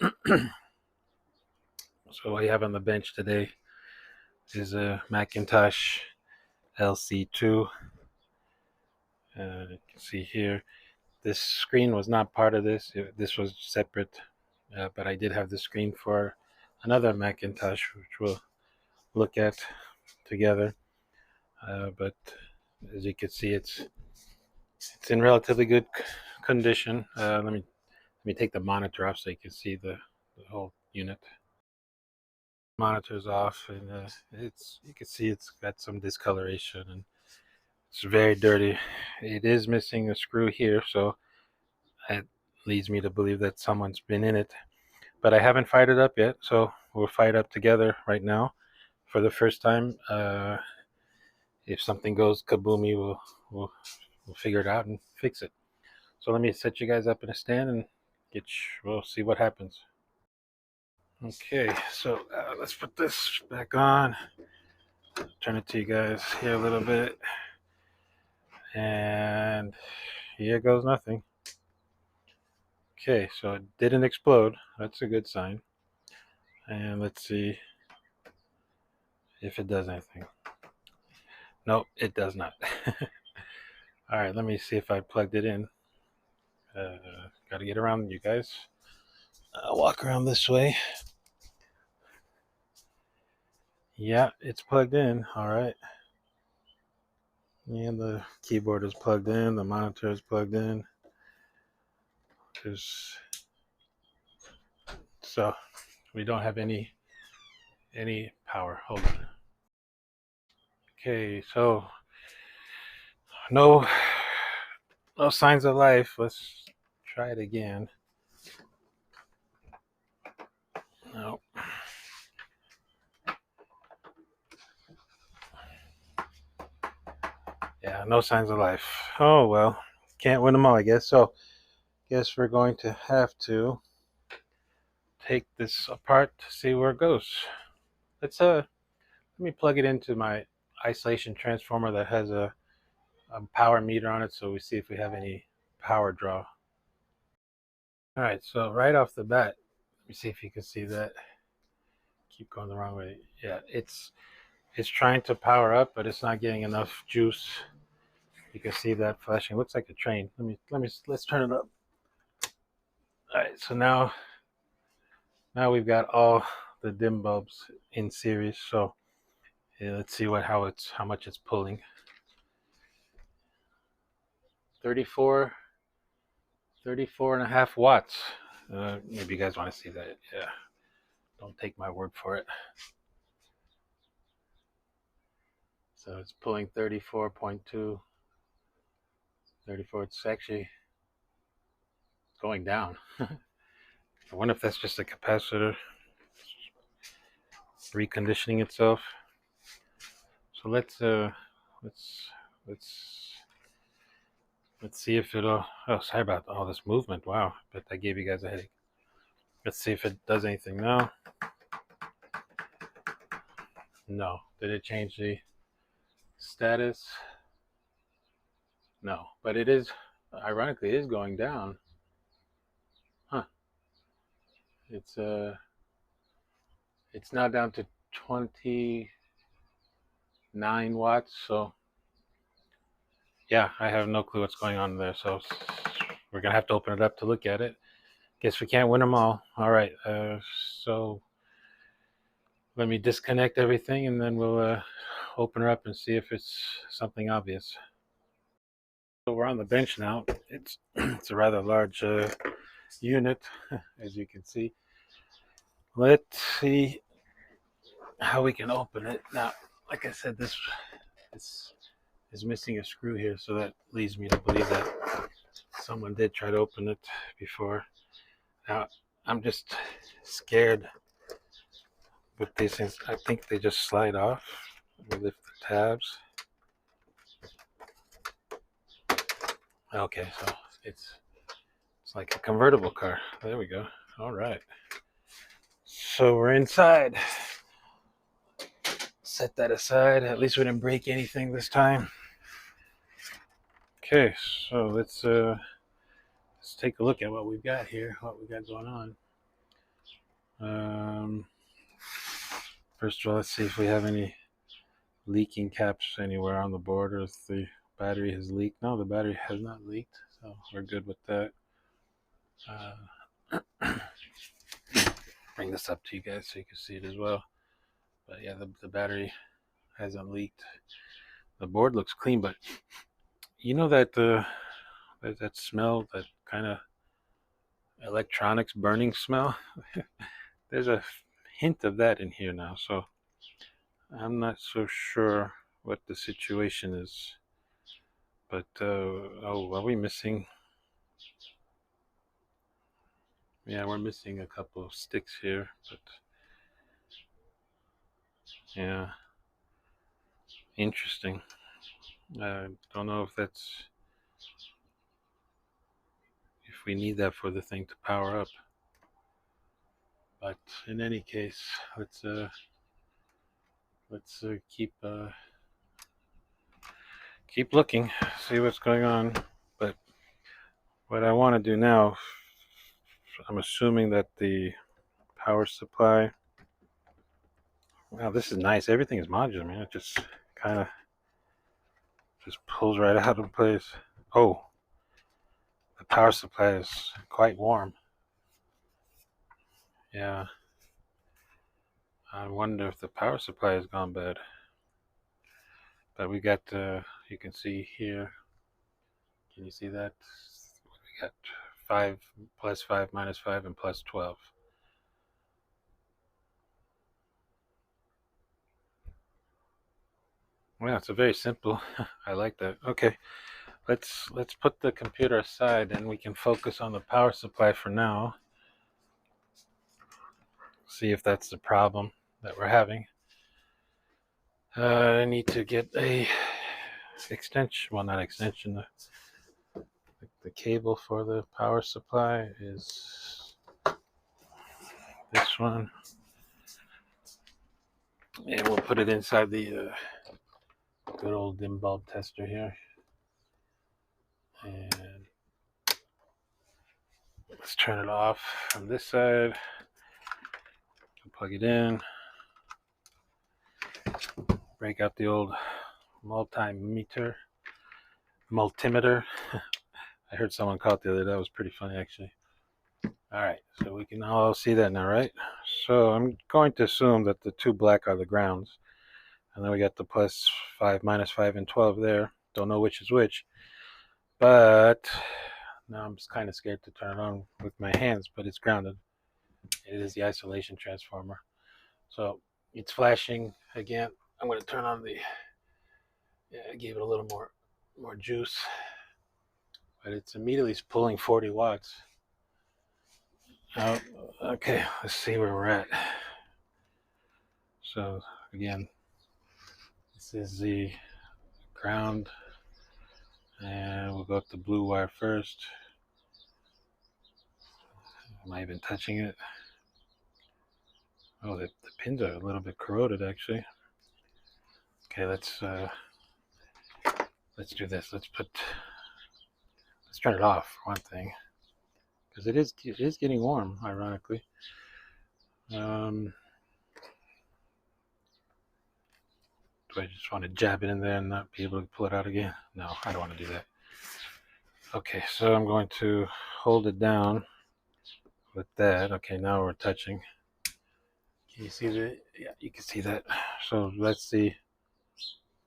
So what I have on the bench today is a Macintosh LCII. You can see here, this screen was not part of this. This was separate, but I did have the screen for another Macintosh, which we'll look at together. But as you can see, it's in relatively good condition. Let me take the monitor off so you can see the whole unit. Monitor's off, and you can see it's got some discoloration and it's very dirty. It is missing a screw here, so it leads me to believe that someone's been in it. But I haven't fired it up yet, so we'll fire it up together right now for the first time. If something goes kaboomy, we'll figure it out and fix it. So let me set you guys up in a stand and we'll see what happens. Okay, so let's put this back on. Turn it to you guys here a little bit. And here goes nothing. Okay, so it didn't explode. That's a good sign. And let's see if it does anything. Nope, it does not. All right, let me see if I plugged it in. Got to get around you guys. I'll walk around this way. Yeah, it's plugged in. All right. And the keyboard is plugged in. The monitor is plugged in. So we don't have any power. Hold on. Okay, so no signs of life. Let's try it again. No. Yeah, no signs of life. Oh well, can't win them all, I guess. So guess we're going to have to take this apart to see where it goes. Let me plug it into my isolation transformer that has a power meter on it, so we see if we have any power draw. All right, so right off the bat, let me see if you can see that. Keep going the wrong way. Yeah, it's trying to power up, but it's not getting enough juice. You can see that flashing. It looks like a train. Let's turn it up. All right, so now we've got all the dim bulbs in series. So yeah, let's see how much it's pulling. 34 and a half watts. Maybe you guys want to see that. Yeah, don't take my word for it. So it's pulling 34.2, 34. It's actually going down. I wonder if that's just a capacitor reconditioning itself. So let's see if it'll. Oh, sorry about all this movement. Wow, bet I gave you guys a headache. Let's see if it does anything now. No. Did it change the status? No, but it is, ironically, it is going down. Huh. It's now down to 29 watts. So yeah, I have no clue what's going on there. So we're gonna have to open it up to look at it. Guess we can't win them all. All right. So let me disconnect everything, and then we'll open her up and see if it's something obvious. So we're on the bench now. It's it's a rather large unit, as you can see. Let's see how we can open it. Now, like I said, this is missing a screw here, so that leads me to believe that someone did try to open it before. Now, I'm just scared with these things. I think they just slide off. Let me lift the tabs. Okay, so it's like a convertible car. There we go. All right. So we're inside. Set that aside. At least we didn't break anything this time. Okay, so let's take a look at what we've got here, what we got going on. First of all, let's see if we have any leaking caps anywhere on the board, or if the battery has leaked. No, the battery has not leaked, so we're good with that. Bring this up to you guys so you can see it as well. But yeah, the battery hasn't leaked. The board looks clean, but you know that that smell, that kind of electronics burning smell. There's a hint of that in here now, so I'm not so sure what the situation is. But oh, are we missing? Yeah, we're missing a couple of sticks here, but yeah, interesting. I don't know if we need that for the thing to power up. But in any case, let's keep looking, see what's going on. But what I want to do now, I'm assuming that the power supply. Wow, this is nice. Everything is modular, man. It just kind of just pulls right out of place. Oh, the power supply is quite warm. Yeah, I wonder if the power supply has gone bad. But we got, you can see here. Can you see that? We got 5, +5, -5, and +12. Well, it's a very simple. I like that. Okay, let's put the computer aside and we can focus on the power supply for now. See if that's the problem that we're having. I need to get a extension. Well, not extension. The cable for the power supply is this one, and we'll put it inside the good old dim bulb tester here. And let's turn it off from this side. Plug it in. Break out the old multimeter. I heard someone call it the other day. That was pretty funny, actually. All right, so we can all see that now, right? So I'm going to assume that the two black are the grounds. And then we got the +5, -5, and 12 there. Don't know which is which. But now I'm just kind of scared to turn it on with my hands, but it's grounded. It is the isolation transformer. So it's flashing again. I'm going to turn on the, yeah, I gave it a little more juice. But it's immediately pulling 40 watts. Oh, okay, let's see where we're at. So again, this is the ground, and we'll go up the blue wire first. Am I even touching it? Oh, the pins are a little bit corroded, actually. Okay, let's do this. Let's turn it off for one thing, because it is getting warm, ironically. Do I just want to jab it in there and not be able to pull it out again? No, I don't want to do that. Okay, so I'm going to hold it down with that. Okay, now we're touching. Can you see that? Yeah, you can see that. So let's see.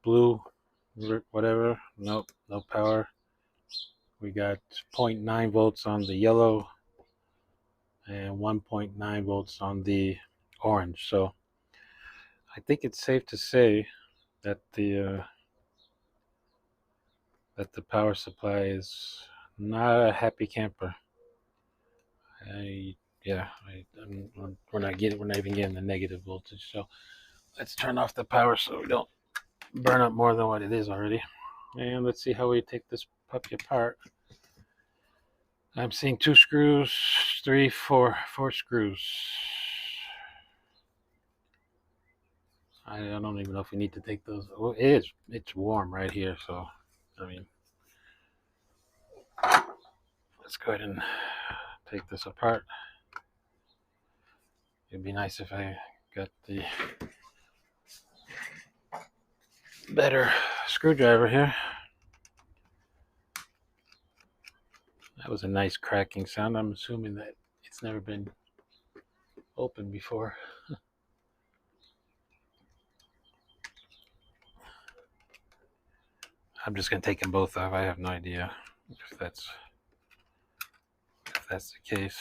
Blue, whatever. Nope, no power. We got 0.9 volts on the yellow and 1.9 volts on the orange. So I think it's safe to say that the power supply is not a happy camper. We're not even getting the negative voltage. So let's turn off the power so we don't burn up more than what it is already. And let's see how we take this puppy apart. I'm seeing 2 screws, 3, 4 screws. I don't even know if we need to take those. Well, it's warm right here, so I mean, let's go ahead and take this apart. It'd be nice if I got the better screwdriver here. That was a nice cracking sound. I'm assuming that it's never been opened before. I'm just gonna take them both off. I have no idea if that's the case.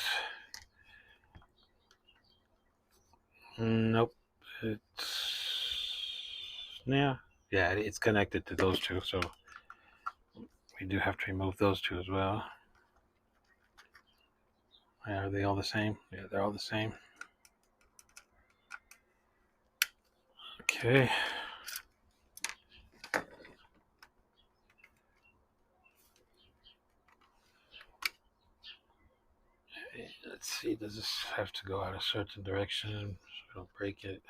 Nope. Yeah, it's connected to those two, so we do have to remove those two as well. Are they all the same? Yeah, they're all the same. Okay. Let's see, does this have to go out a certain direction so we don't break it?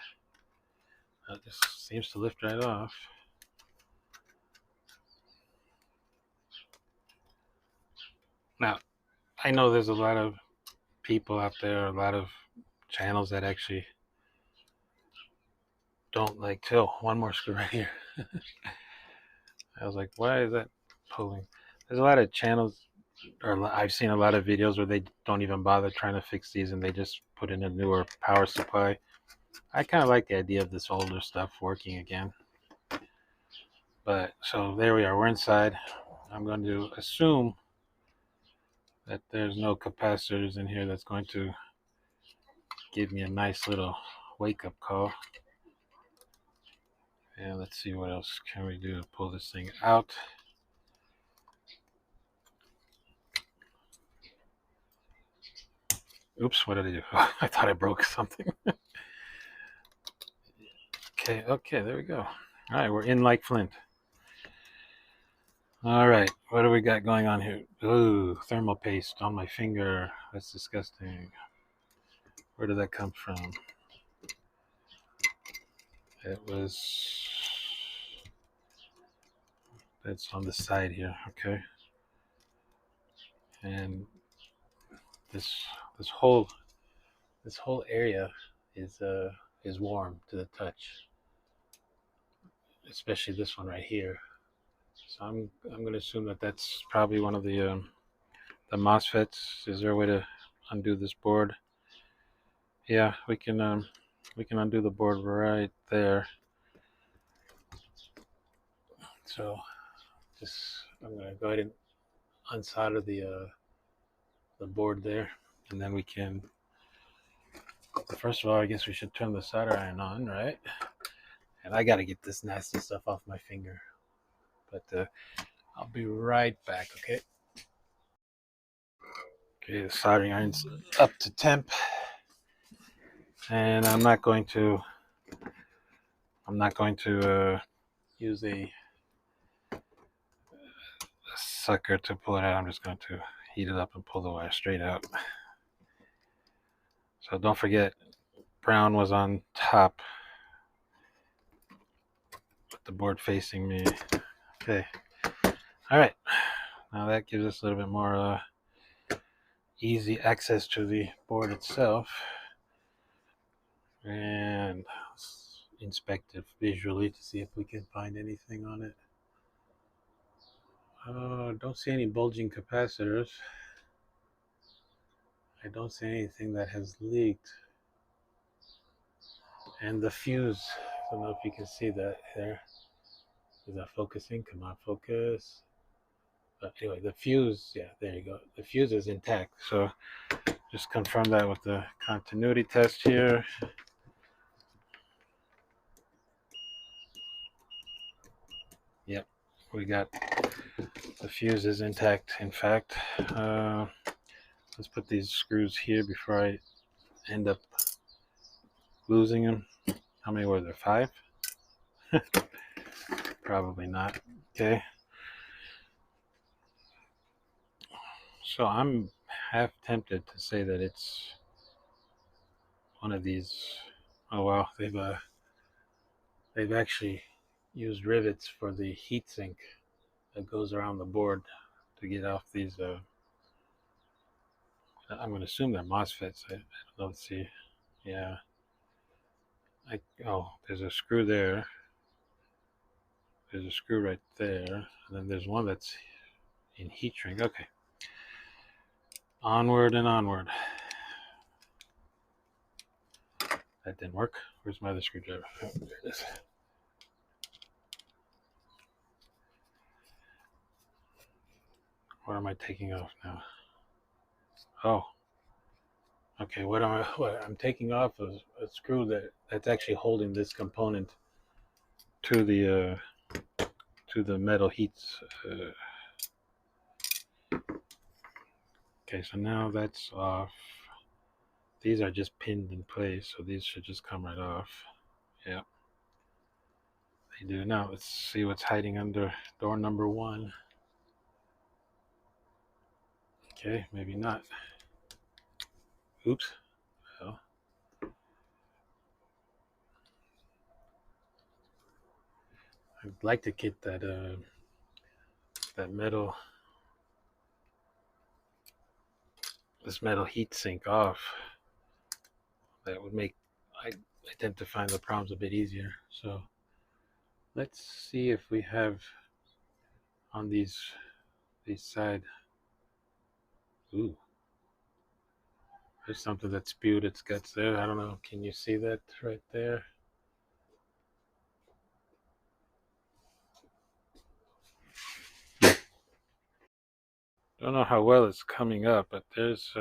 This seems to lift right off. Now, I know there's a lot of people out there, a lot of channels that actually don't like till one more screw right here. I was like, why is that pulling? There's a lot of channels, or I've seen a lot of videos where they don't even bother trying to fix these and they just put in a newer power supply. I kind of like the idea of this older stuff working again. But so there we are, we're inside. I'm going to assume that there's no capacitors in here that's going to give me a nice little wake-up call. And let's see what else can we do to pull this thing out. Oops, what did I do? I thought I broke something. Okay, there we go. All right, we're in like flint. All right, what do we got going on here? Ooh, thermal paste on my finger. That's disgusting. Where did that come from? It was... That's on the side here, okay. And this whole area is warm to the touch, especially this one right here. So I'm going to assume that that's probably one of the MOSFETs. Is there a way to undo this board? Yeah, we can undo the board right there. So I'm going to go ahead and unsolder the board there, and then we can. First of all, I guess we should turn the solder iron on, right? And I got to get this nasty stuff off my finger. But I'll be right back, okay? Okay, the soldering iron's up to temp, and I'm not going to use a sucker to pull it out. I'm just going to heat it up and pull the wire straight out. So don't forget, brown was on top with the board facing me. Okay. All right. Now that gives us a little bit more easy access to the board itself. And let's inspect it visually to see if we can find anything on it. Don't see any bulging capacitors. I don't see anything that has leaked. And the fuse, I don't know if you can see that there. Is that focusing? Come on, focus. But anyway, the fuse, yeah, there you go. The fuse is intact. So just confirm that with the continuity test here. Yep, we got the fuse is intact. In fact, let's put these screws here before I end up losing them. How many were there? 5? Probably not. Okay. So I'm half tempted to say that it's one of these. Oh wow, they've actually used rivets for the heatsink that goes around the board to get off these. I'm going to assume they're MOSFETs. I don't know. Let's see. Yeah. Oh, there's a screw there. There's a screw right there. And then there's one that's in heat shrink. Okay. Onward and onward. That didn't work. Where's my other screwdriver? Oh, there it is. What am I taking off now? Oh. Okay, what I'm taking off is a screw that's actually holding this component to the metal heats. Okay, so now that's off. These are just pinned in place, so these should just come right off. Yeah, they do. Now let's see what's hiding under door number 1. Okay, maybe not. Oops. Well, I'd like to get that metal heat sink off. That would make I identify the problems a bit easier. So let's see if we have on these side. Ooh, there's something that spewed its guts there. I don't know. Can you see that right there? Don't know how well it's coming up, but there's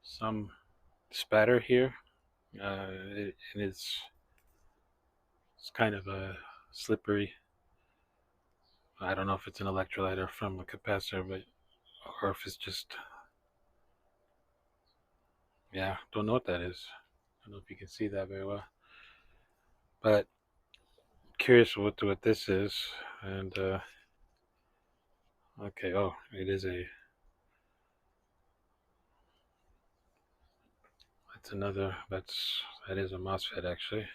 some spatter here. And it's kind of slippery. I don't know if it's an electrolyte or from a capacitor, but or if it's just, yeah, don't know what that is. I don't know if you can see that very well, but curious what this is. And okay, oh, it is a, that is a MOSFET actually.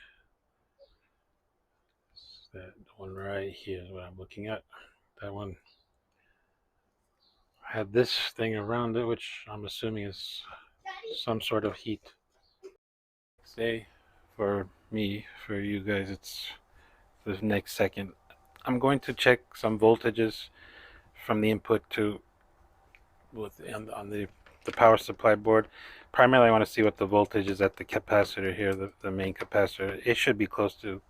That one right here is what I'm looking at. That one had this thing around it, which I'm assuming is some sort of heat. Say, for me, for you guys, it's the next second. I'm going to check some voltages from the input to on the power supply board. Primarily, I want to see what the voltage is at the capacitor here, the main capacitor. It should be close to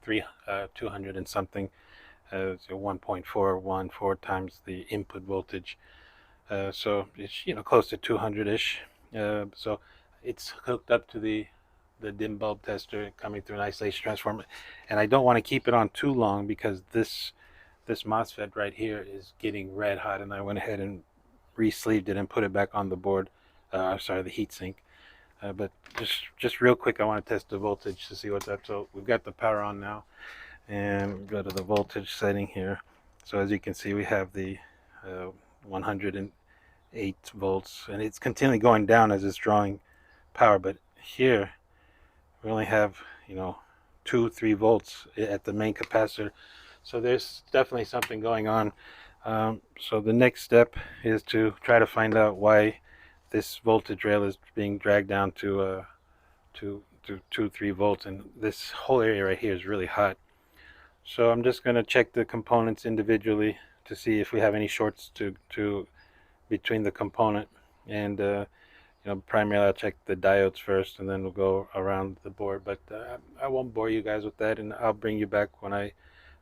200 and something. So 1.414 times the input voltage. So it's close to 200-ish. So it's hooked up to the dim bulb tester coming through an isolation transformer, and I don't want to keep it on too long because this MOSFET right here is getting red hot, and I went ahead and re-sleeved it and put it back on the board. Sorry, the heat sink. But just real quick, I want to test the voltage to see what's up. So we've got the power on now, and go to the voltage setting here. So as you can see, we have the 108 volts, and it's continually going down as it's drawing power. But here we only have 2-3 volts at the main capacitor, so there's definitely something going on. So the next step is to try to find out why this voltage rail is being dragged down to 2-3 volts, and this whole area right here is really hot. So I'm just going to check the components individually to see if we have any shorts to between the component, and primarily I'll check the diodes first, and then we'll go around the board. But I won't bore you guys with that, and I'll bring you back when I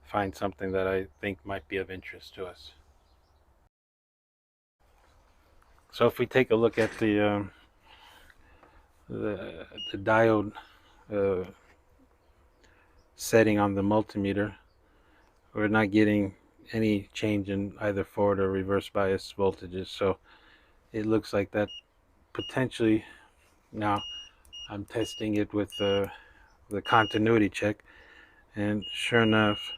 find something that I think might be of interest to us. So if we take a look at the diode setting on the multimeter, we're not getting any change in either forward or reverse bias voltages. So it looks like that potentially, now I'm testing it with the continuity check, and sure enough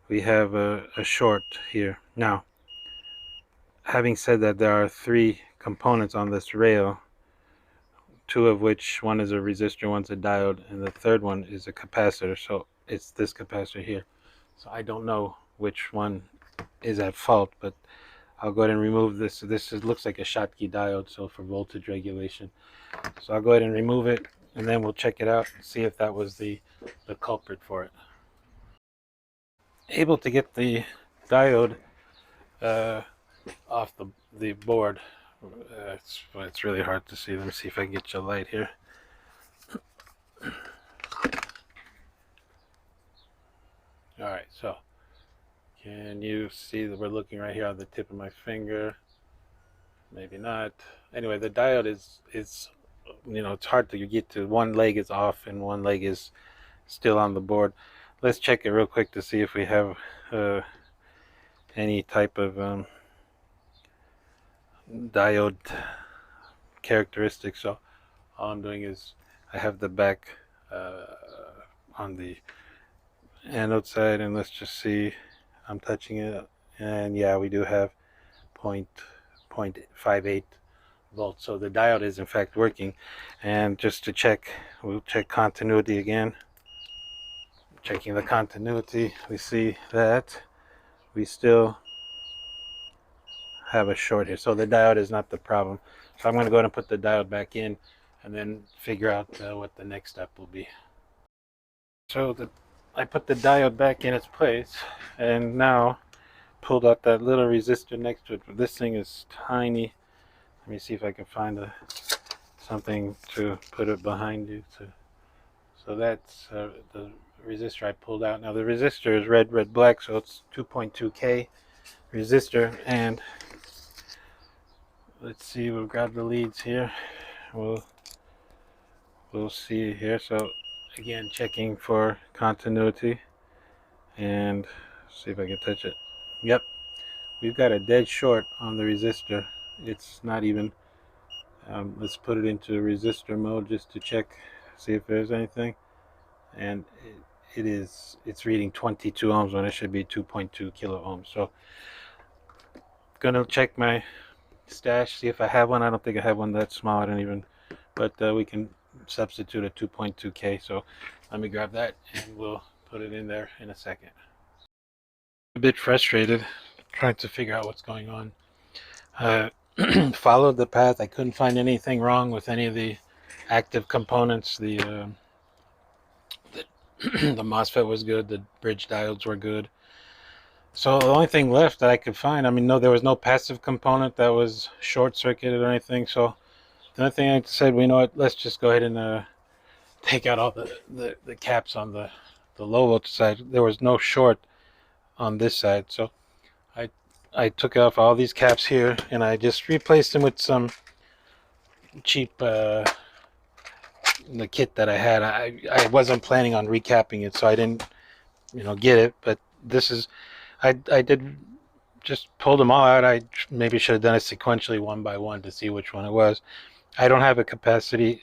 we have a short here. Now, having said that, there are 3 components on this rail, 2 of which, one is a resistor, one's a diode, and the third one is a capacitor. So it's this capacitor here. So I don't know which one is at fault, but I'll go ahead and remove this. Looks like a Schottky diode, so for voltage regulation. So I'll go ahead and remove it, and then we'll check it out and see if that was the culprit for it. Able to get the diode off the board. It's really hard to see. Let me see if I can get you a light here. All right, so can you see that we're looking right here on the tip of my finger? Maybe not. Anyway, the diode is it's hard to get to. One leg is off and one leg is still on the board. Let's check it real quick to see if we have any type of diode characteristics. So all I'm doing is I have the back on the anode side, and let's just see. I'm touching it, and yeah, we do have 0.58 volts. So the diode is in fact working. And just to check, we'll check continuity again. Checking the continuity, we see that we still have a short here. So the diode is not the problem. So I'm going to go ahead and put the diode back in and then figure out what the next step will be. So I put the diode back in its place and now pulled out that little resistor next to it. This thing is tiny. Let me see if I can find something to put it behind you. So that's the resistor I pulled out. Now the resistor is red, black, so it's 2.2K resistor. And let's see, we'll grab the leads here. We'll see here. So again, checking for continuity and see if I can touch it. Yep, we've got a dead short on the resistor. It's not even let's put it into resistor mode just to check, see if there's anything. And it's reading 22 ohms when it should be 2.2 kilo ohms. So gonna check my stash, see if I have one. I don't think I have one that small. I don't even, but we can substitute a 2.2K. So let me grab that and we'll put it in there in a second. A bit frustrated trying to figure out what's going on. Followed the path. I couldn't find anything wrong with any of the active components. The MOSFET was good. The bridge diodes were good. So the only thing left that I could find, I mean, no, there was no passive component that was short circuited or anything. So the only thing I said, well, you know what, let's just go ahead and take out all the caps on the low voltage side. There was no short on this side. So I took off all these caps here and I just replaced them with some cheap the kit that I had. I wasn't planning on recapping it, so I didn't get it, but this is I did just pulled them all out. I maybe should have done it sequentially one by one to see which one it was. I don't have a capacitor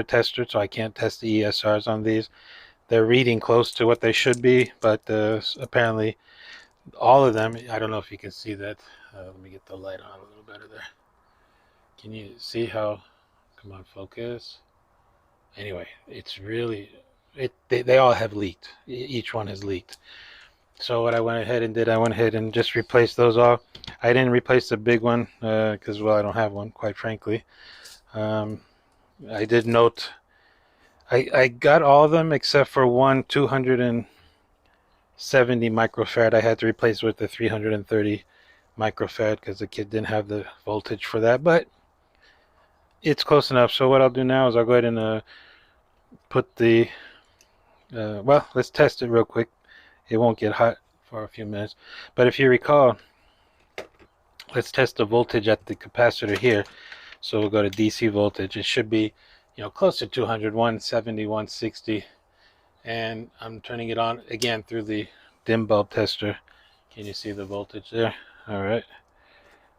tester, so I can't test the ESRs on these. They're reading close to what they should be, but apparently all of them, I don't know if you can see that. Let me get the light on a little better there. Can you see how, come on, focus. Anyway, it's really, they all have leaked. Each one has leaked. So what I went ahead and did, I went ahead and just replaced those all. I didn't replace the big one because, well, I don't have one, quite frankly. I did note, I got all of them except for one 270 microfarad. I had to replace with the 330 microfarad because the kit didn't have the voltage for that, but it's close enough. So what I'll do now is I'll go ahead and put the, well, let's test it real quick. It won't get hot for a few minutes, but if you recall, let's test the voltage at the capacitor here. So we'll go to DC voltage. It should be, close to 200, 170, 160. And I'm turning it on again through the dim bulb tester. Can you see the voltage there? All right.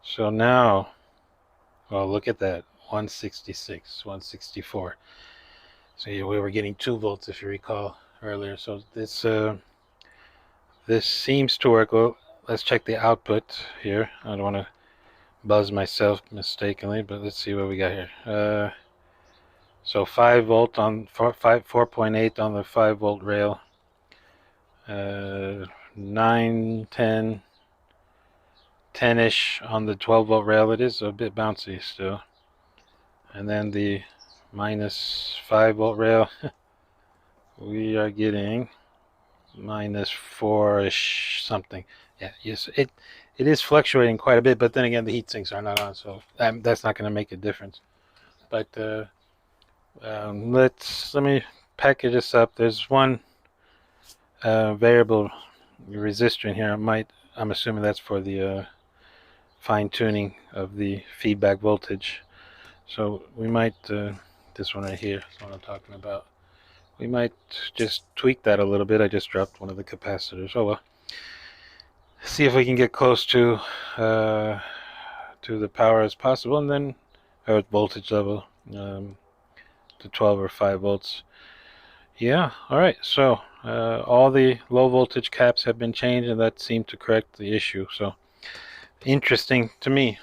So now, well, look at that, 166, 164. So we were getting 2 volts if you recall earlier. So this seems to work. Well, let's check the output here. I don't want to buzz myself mistakenly, but let's see what we got here. So 5 volt on 4.8 on the 5 volt rail, 9, 10, 10-ish on the 12 volt rail. It is a bit bouncy still. And then the minus 5-volt rail. We are getting minus 4-ish something. Yeah, yes, it is fluctuating quite a bit, but then again, the heat sinks are not on, so that's not going to make a difference. But let me package this up. There's one variable resistor in here. I'm assuming that's for the fine tuning of the feedback voltage. So we might this one right here is what I'm talking about. We might just tweak that a little bit. I just dropped one of the capacitors. Oh well. See if we can get close to the power as possible, and then our voltage level to 12 or 5 volts. Yeah, all right. So all the low voltage caps have been changed, and that seemed to correct the issue. So interesting to me.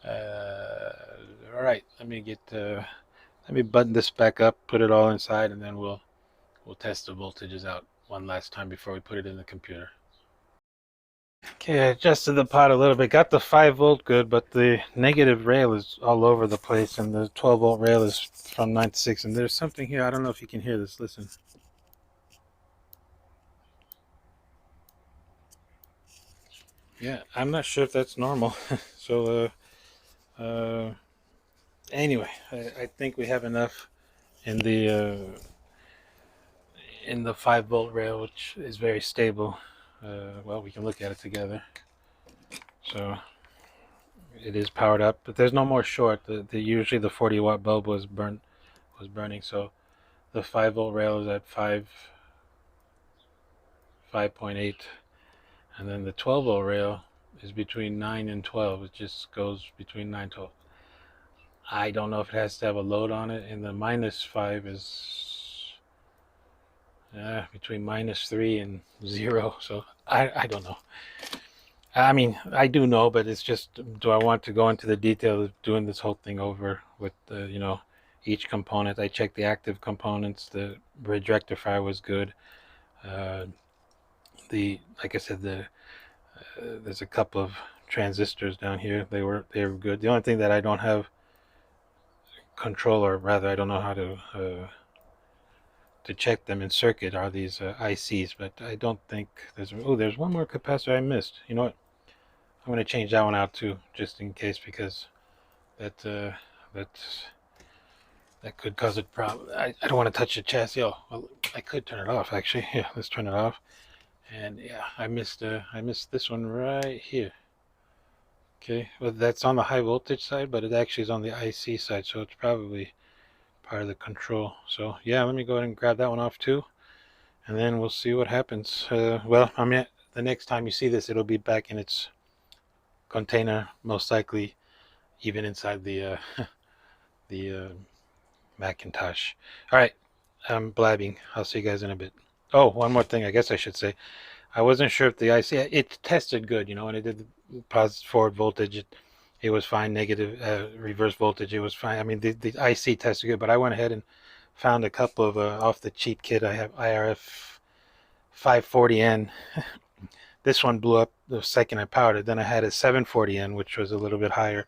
All right, let me button this back up, put it all inside, and then we'll test the voltages out one last time before we put it in the computer. Okay, I adjusted the pot a little bit. Got the 5-volt good, but the negative rail is all over the place, and the 12-volt rail is from 9 to 6. And there's something here. I don't know if you can hear this. Listen. Yeah, I'm not sure if that's normal. So, anyway, I think we have enough in the 5-volt rail, which is very stable. Well, we can look at it together. So it is powered up, but there's no more short. Usually the 40-watt bulb was burning, so the 5-volt rail is at 5.8, and then the 12-volt rail is between 9 and 12. It just goes between 9 and 12. I don't know if it has to have a load on it, and the minus 5 is between minus 3 and 0. So I don't know. I mean, I do know, but it's just, do I want to go into the detail of doing this whole thing over with each component? I checked the active components. The bridge rectifier was good. Like I said, there's a couple of transistors down here. They were good. The only thing that I don't have control, or rather, I don't know how to check them in circuit, are these ICs. But I don't think there's one more capacitor I missed. You know what? I'm going to change that one out too, just in case, because that could cause a problem. I don't want to touch the chassis. Oh, well, I could turn it off actually. Yeah, let's turn it off. And yeah, I missed this one right here. Okay, well, that's on the high voltage side, but it actually is on the IC side, so it's probably part of the control. So yeah, let me go ahead and grab that one off too, and then we'll see what happens. Well, I mean, the next time you see this, it'll be back in its container, most likely even inside the the Macintosh. All right, I'm blabbing. I'll see you guys in a bit. Oh, one more thing I guess I should say. I wasn't sure if the IC, it tested good, when it did the positive forward voltage, it was fine. Negative reverse voltage, it was fine. I mean, the IC tested good, but I went ahead and found a couple of off the cheap kit. I have IRF 540N. This one blew up the second I powered it. Then I had a 740N, which was a little bit higher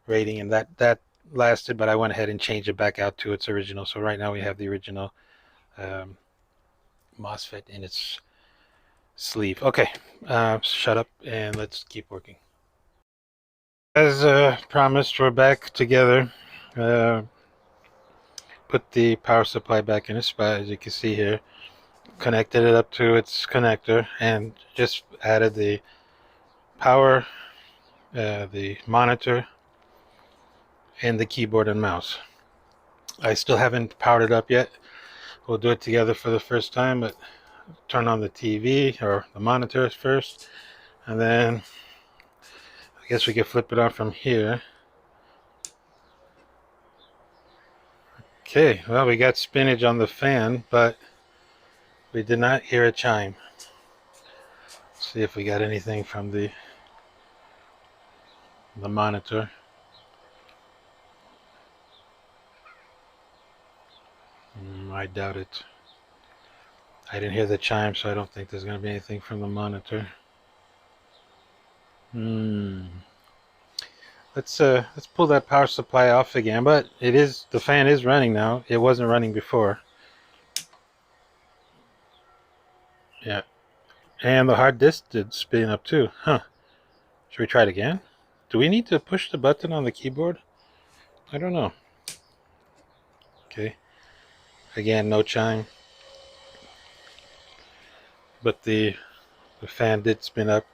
rating, and that lasted, but I went ahead and changed it back out to its original. So right now we have the original MOSFET in its sleeve. Okay, shut up and let's keep working. As promised, we're back together. Put the power supply back in its spot, as you can see here. Connected it up to its connector and just added the power, the monitor, and the keyboard and mouse. I still haven't powered it up yet. We'll do it together for the first time, but turn on the TV or the monitor first, and then I guess we can flip it on from here. Okay, well, we got spinach on the fan, but we did not hear a chime. Let's see if we got anything from the monitor. I doubt it. I didn't hear the chime, so I don't think there's going to be anything from the monitor. let's pull that power supply off again. But the fan is running now. It wasn't running before. Yeah, and the hard disk did spin up too. Huh? Should we try it again? Do we need to push the button on the keyboard? I don't know. Okay. Again, no chime. But the fan did spin up,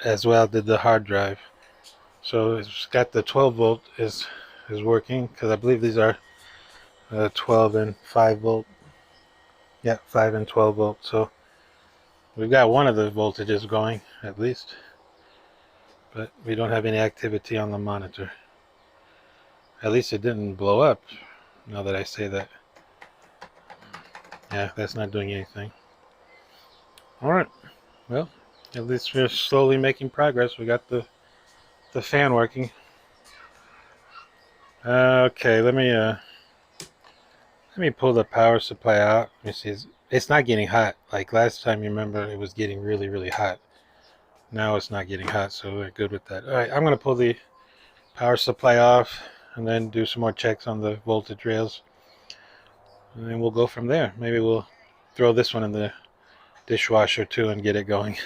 as well did the hard drive. So it's got the 12 volt is working, because I believe these are 12 and 5 volt. Yeah, 5 and 12 volt. So we've got one of the voltages going at least, but we don't have any activity on the monitor. At least it didn't blow up, now that I say that. Yeah, that's not doing anything. Alright, well, at least we're slowly making progress. We got the fan working. Okay, let me pull the power supply out. Let me see. It's not getting hot. Like last time, you remember, it was getting really, really hot. Now it's not getting hot, so we're good with that. Alright, I'm going to pull the power supply off and then do some more checks on the voltage rails. And then we'll go from there. Maybe we'll throw this one in the dishwasher too and get it going.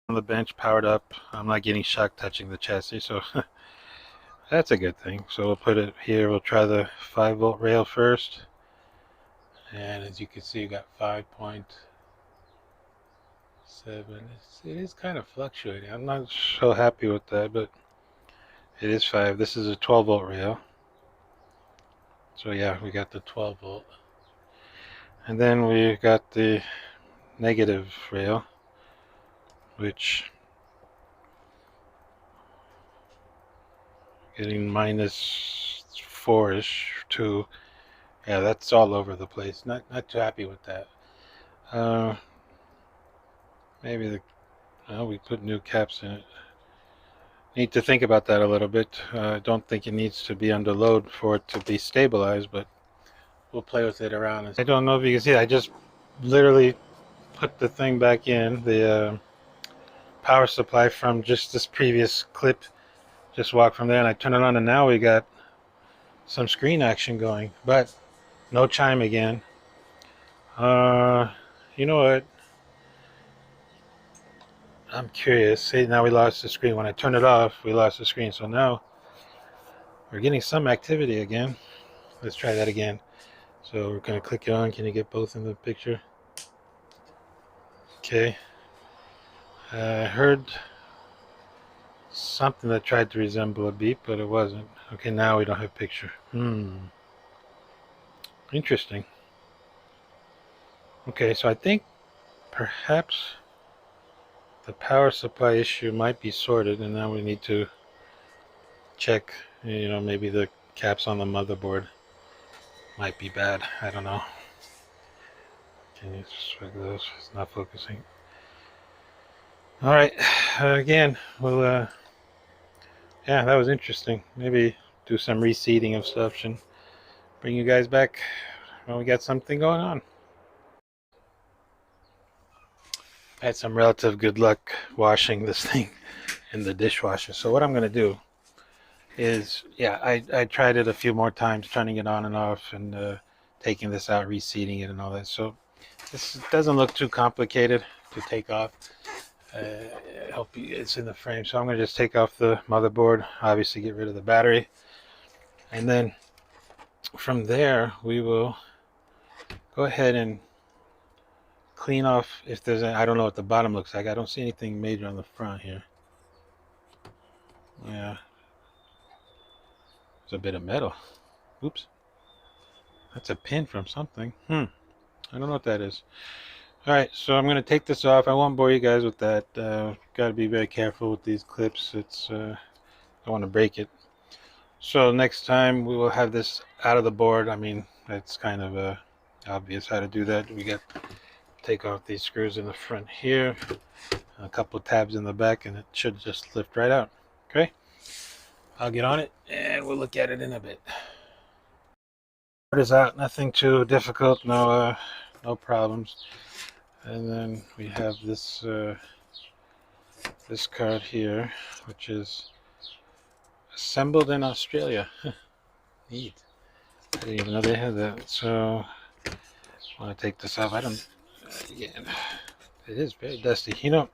On the bench, powered up. I'm not getting shock touching the chassis, so that's a good thing. So we'll put it here. We'll try the 5 volt rail first. And as you can see, you got 5.7. It is kind of fluctuating. I'm not so happy with that, but it is 5. This is a 12 volt rail. So yeah, we got the 12 volt. And then we got the negative rail, which getting minus 4-ish, 2. Yeah, that's all over the place. Not too happy with that. Maybe we put new caps in it. Need to think about that a little bit. I don't think it needs to be under load for it to be stabilized, but we'll play with it around. I don't know if you can see, I just literally put the thing back in, the power supply from just this previous clip. Just walk from there and I turn it on, and now we got some screen action going, but no chime again. You know what? I'm curious. See, now we lost the screen. When I turn it off, we lost the screen. So now we're getting some activity again. Let's try that again. So we're going to click it on. Can you get both in the picture? Okay. I heard something that tried to resemble a beep, but it wasn't. Okay, now we don't have picture. Interesting. Okay, so I think perhaps the power supply issue might be sorted, and now we need to check, maybe the caps on the motherboard might be bad. I don't know. Can you swig those? It's not focusing. Alright, again, we'll, yeah, that was interesting. Maybe do some reseeding of stuff and bring you guys back when we got something going on. I had some relative good luck washing this thing in the dishwasher. So what I'm going to do is, yeah, I tried it a few more times, turning it on and off, and taking this out, reseating it and all that. So this doesn't look too complicated to take off. I hope it's in the frame. So I'm going to just take off the motherboard, obviously get rid of the battery, and then from there we will go ahead and clean off if there's I don't know what the bottom looks like. I don't see anything major on the front here. Yeah, there's a bit of metal. Oops, that's a pin from something. I don't know what that is. Alright, so I'm going to take this off. I won't bore you guys with that. Got to be very careful with these clips. It's I don't want to break it. So next time we will have this out of the board. I mean, it's kind of obvious how to do that. We got to take off these screws in the front here, a couple tabs in the back, and it should just lift right out. Okay, I'll get on it and we'll look at it in a bit. Board is out. Nothing too difficult. No problems. And then we have this this card here, which is assembled in Australia. Neat. I didn't even know they had that. So I want to take this off. I don't. Again, it is very dusty. You know.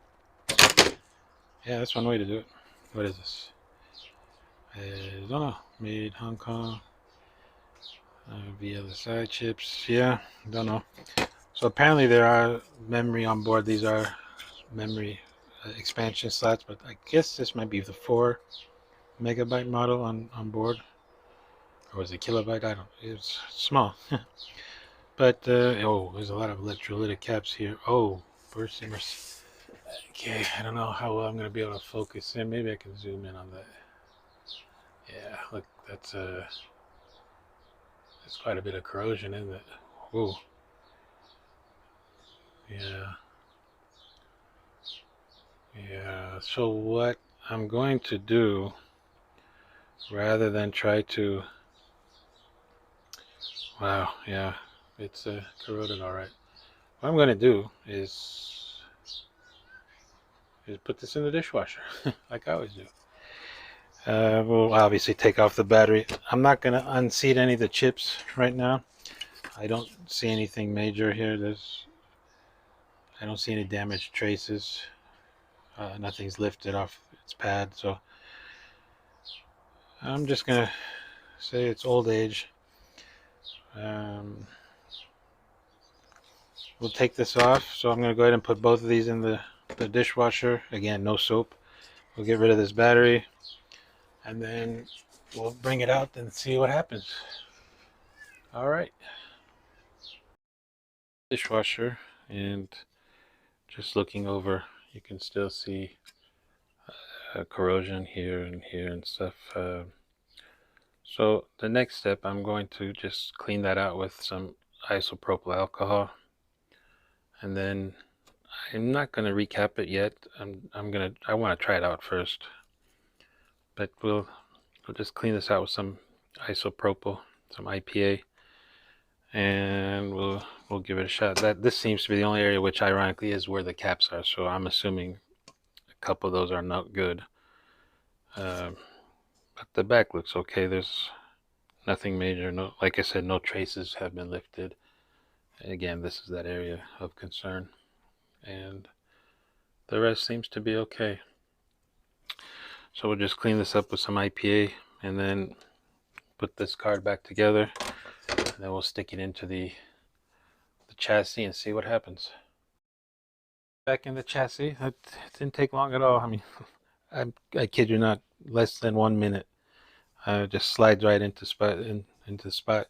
Yeah, that's one way to do it. What is this? I don't know. Made Hong Kong. Via the side chips. Yeah, don't know. So apparently there are memory on board. These are memory expansion slots, but I guess this might be the 4 MB model on board, or was it kilobyte? I don't. It's small, but oh, there's a lot of electrolytic caps here. Oh, burst immerse. Okay, I don't know how well I'm gonna be able to focus in. Maybe I can zoom in on that. Yeah, look, that's quite a bit of corrosion, isn't it? Whoa. Yeah. Yeah. So what I'm going to do, rather than try to, wow, yeah, it's corroded all right. What I'm going to do is put this in the dishwasher, like I always do. We'll obviously take off the battery. I'm not going to unseat any of the chips right now. I don't see anything major here. I don't see any damaged traces. Nothing's lifted off its pad, so I'm just going to say it's old age. We'll take this off, so I'm going to go ahead and put both of these in the dishwasher. Again, no soap. We'll get rid of this battery, and then we'll bring it out and see what happens. All right. Dishwasher, and just looking over, you can still see corrosion here and stuff. So the next step, I'm going to just clean that out with some isopropyl alcohol, and then I'm not going to recap it yet. I want to try it out first, but we'll just clean this out with some isopropyl, some IPA, and we'll give it a shot. This seems to be the only area which ironically is where the caps are, so I'm assuming a couple of those are not good. But the back looks okay. There's nothing major. No, like I said, no traces have been lifted. Again, this is that area of concern, and the rest seems to be okay. So we'll just clean this up with some IPA, and then put this card back together, and then we'll stick it into the chassis and see what happens. Back in the chassis, it didn't take long at all. I mean, I kid you not, less than 1 minute. Just slides right into the spot.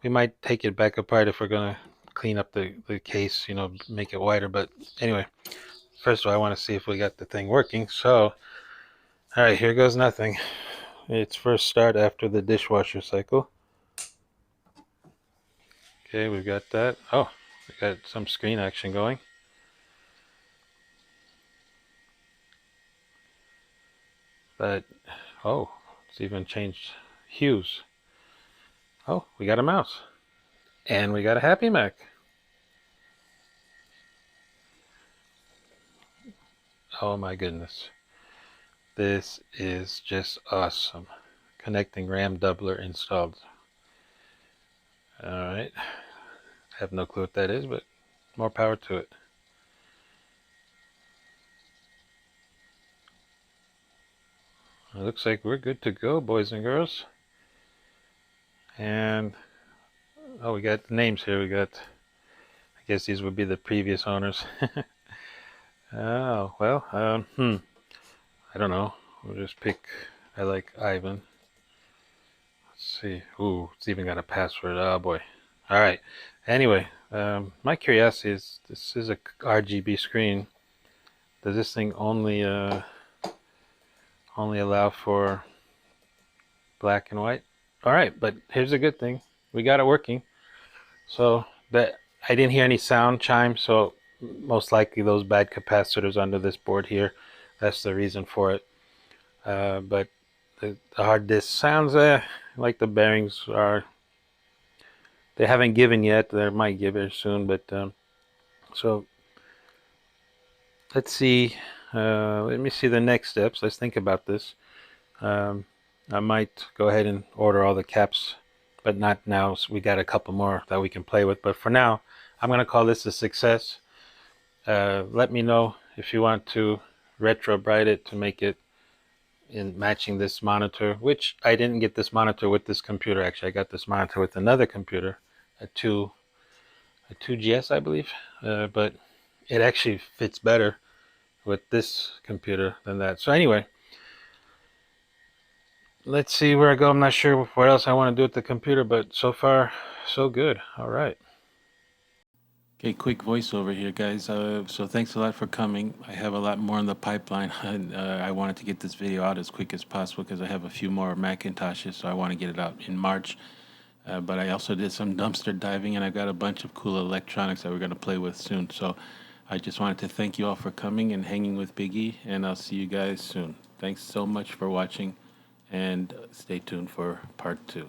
We might take it back apart if we're gonna clean up the case, you know, make it wider. But anyway, first of all, I want to see if we got the thing working. So, all right, here goes nothing. It's first start after the dishwasher cycle. Okay, we've got that. Oh, we got some screen action going. But, oh, it's even changed hues. Oh, we got a mouse. And we got a Happy Mac. Oh my goodness. This is just awesome. Connecting RAM doubler installed. Alright. I have no clue what that is, but more power to it. It looks like we're good to go, boys and girls. And oh, we got names here. We got, I guess these would be the previous owners. Oh, well, I don't know. We'll just pick, I like Ivan. Let's see. Ooh, it's even got a password. Oh boy. All right. Anyway, my curiosity is, this is a RGB screen. Does this thing only allow for black and white? All right, but here's a good thing. We got it working. So that I didn't hear any sound chime, so most likely those bad capacitors under this board here, that's the reason for it. But the hard disk sounds like the bearings are They haven't given yet. They might give it soon, but so let's see. Let me see the next steps. Let's think about this. Um, I might go ahead and order all the caps, but not now. So we got a couple more that we can play with. But for now, I'm gonna call this a success. Let me know if you want to retro bright it to make it in matching this monitor, which I didn't get this monitor with this computer. Actually, I got this monitor with another computer, a 2GS, I believe. But it actually fits better with this computer than that. So anyway, let's see where I go. I'm not sure what else I want to do with the computer, but so far, so good. All right. Okay, quick voiceover here, guys. So thanks a lot for coming. I have a lot more in the pipeline. I wanted to get this video out as quick as possible because I have a few more Macintoshes, so I want to get it out in March. But I also did some dumpster diving, and I got a bunch of cool electronics that we're going to play with soon. So I just wanted to thank you all for coming and hanging with BigE, and I'll see you guys soon. Thanks so much for watching, and stay tuned for part 2.